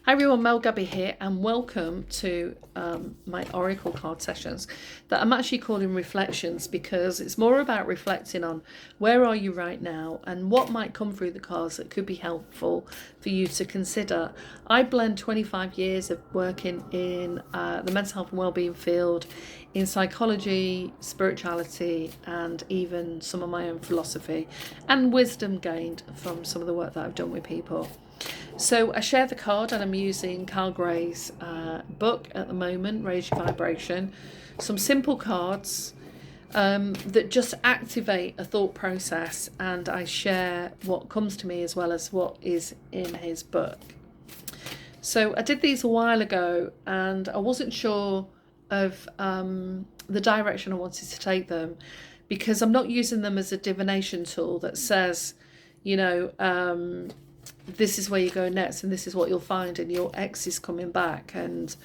Hi everyone, Mel Gabby here, and welcome to my Oracle card sessions that I'm actually calling reflections, because it's more about reflecting on where are you right now and what might come through the cards that could be helpful for you to consider. I blend 25 years of working in the mental health and wellbeing field, in psychology, spirituality, and even some of my own philosophy and wisdom gained from some of the work that I've done with people. So I share the card, and I'm using Carl Gray's book at the moment, Raise Your Vibration. Some simple cards that just activate a thought process, and I share what comes to me as well as what is in his book. So I did these a while ago, and I wasn't sure of the direction I wanted to take them, because I'm not using them as a divination tool that says, this is where you go next and this is what you'll find, and your ex is coming back and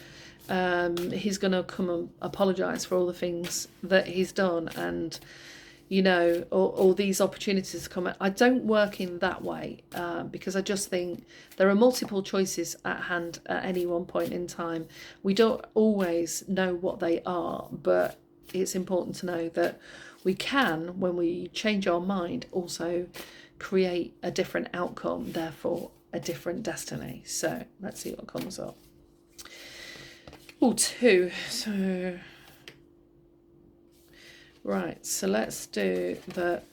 he's going to come and apologise for all the things that he's done, and all these opportunities come. I don't work in that way because I just think there are multiple choices at hand at any one point in time. We don't always know what they are, but it's important to know that we can, when we change our mind, also create a different outcome, therefore a different destiny. So let's see what comes up. Oh, two. So right, so let's do the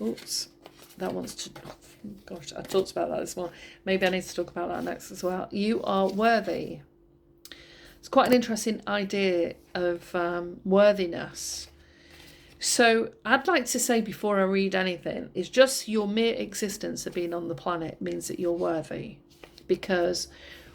that wants to, gosh, I talked about that this morning. Maybe I need to talk about that next as well. You are worthy. It's quite an interesting idea of worthiness. So I'd like to say, before I read anything, is just your mere existence of being on the planet means that you're worthy, because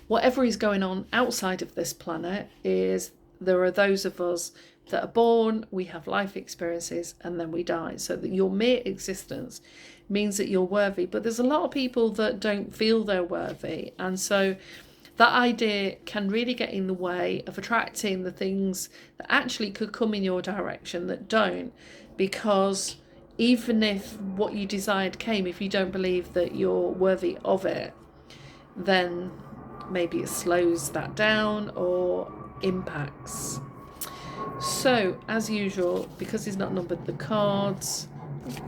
whatever is going on outside of this planet is, there are those of us that are born, we have life experiences, and then we die. So that your mere existence means that you're worthy. But there's a lot of people that don't feel they're worthy, and so that idea can really get in the way of attracting the things that actually could come in your direction that don't, because even if what you desired came, if you don't believe that you're worthy of it, then maybe it slows that down or impacts. So as usual, because he's not numbered the cards,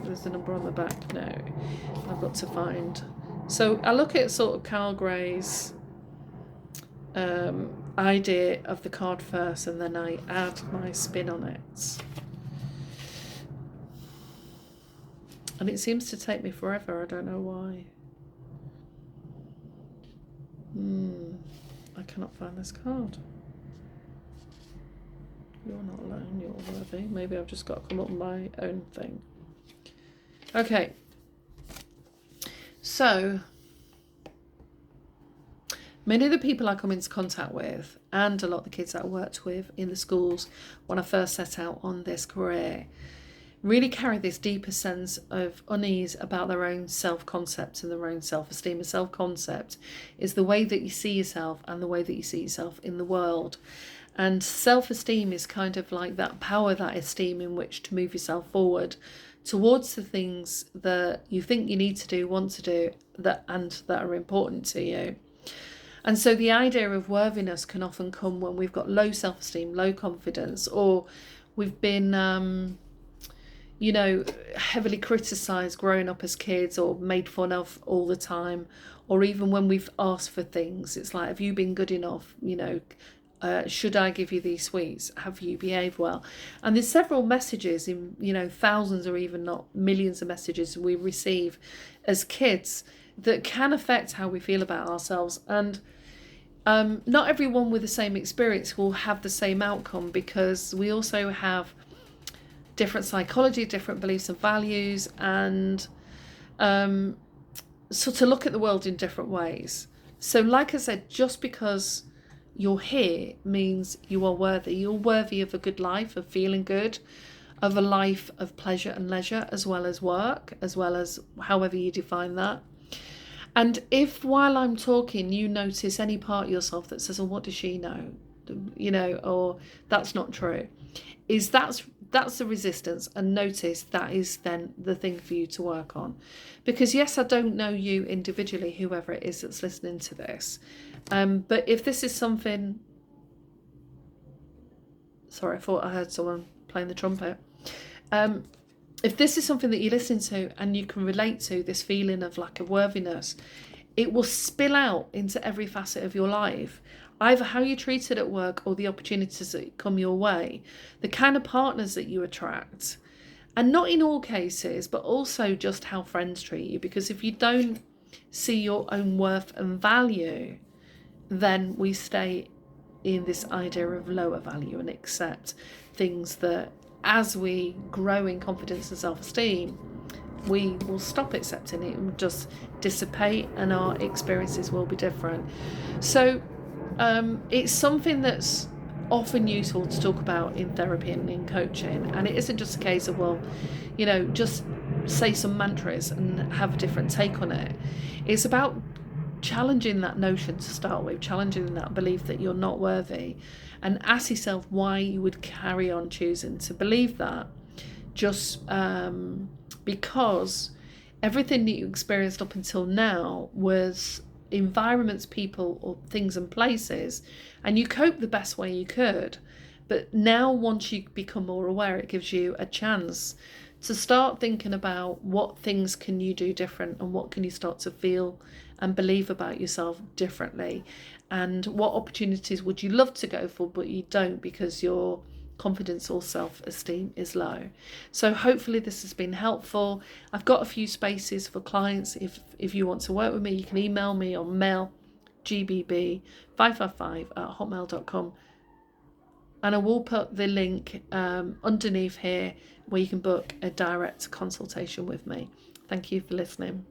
there's a number on the back. No, I've got to find. So I look at sort of Carl Gray's idea of the card first, and then I add my spin on it, and it seems to take me forever. I don't know why. I cannot find this card. You're not alone, you're worthy. Maybe I've just got to come up with my own thing. Okay, so many of the people I come into contact with, and a lot of the kids that I worked with in the schools when I first set out on this career, really carry this deeper sense of unease about their own self-concept and their own self-esteem. And self-concept is the way that you see yourself and the way that you see yourself in the world. And self-esteem is kind of like that power, that esteem in which to move yourself forward towards the things that you think you need to do, want to do, that are important to you. And so the idea of worthiness can often come when we've got low self-esteem, low confidence, or we've been, heavily criticised growing up as kids, or made fun of all the time, or even when we've asked for things, it's like, have you been good enough? Should I give you these sweets? Have you behaved well? And there's several messages in, thousands or even not millions of messages we receive as kids that can affect how we feel about ourselves. And not everyone with the same experience will have the same outcome, because we also have different psychology, different beliefs and values, and so to look at the world in different ways. So like I said, just because you're here means you are worthy. You're worthy of a good life, of feeling good, of a life of pleasure and leisure, as well as work, as well as however you define that. And if while I'm talking you notice any part of yourself that says, oh, what does she know? Or that's not true, that's the resistance. And notice that is then the thing for you to work on. Because yes, I don't know you individually, whoever it is that's listening to this, But if this is something, sorry, I thought I heard someone playing the trumpet. If this is something that you listen to and you can relate to, this feeling of lack of worthiness, it will spill out into every facet of your life. Either how you're treated at work or the opportunities that come your way, the kind of partners that you attract, and not in all cases, but also just how friends treat you. Because if you don't see your own worth and value, then we stay in this idea of lower value and accept things that, as we grow in confidence and self-esteem, we will stop accepting it and just dissipate, and our experiences will be different. So it's something that's often useful to talk about in therapy and in coaching, and it isn't just a case of, well, just say some mantras and have a different take on it. It's about challenging that notion to start with, challenging that belief that you're not worthy, and ask yourself why you would carry on choosing to believe that, just because everything that you experienced up until now was environments, people, or things and places, and you coped the best way you could. But now, once you become more aware, it gives you a chance to start thinking about what things can you do different, and what can you start to feel and believe about yourself differently, and what opportunities would you love to go for but you don't because your confidence or self-esteem is low. So hopefully this has been helpful. I've got a few spaces for clients. If you want to work with me, you can email me on mail gbb555@hotmail.com, and I will put the link underneath here where you can book a direct consultation with me. Thank you for listening.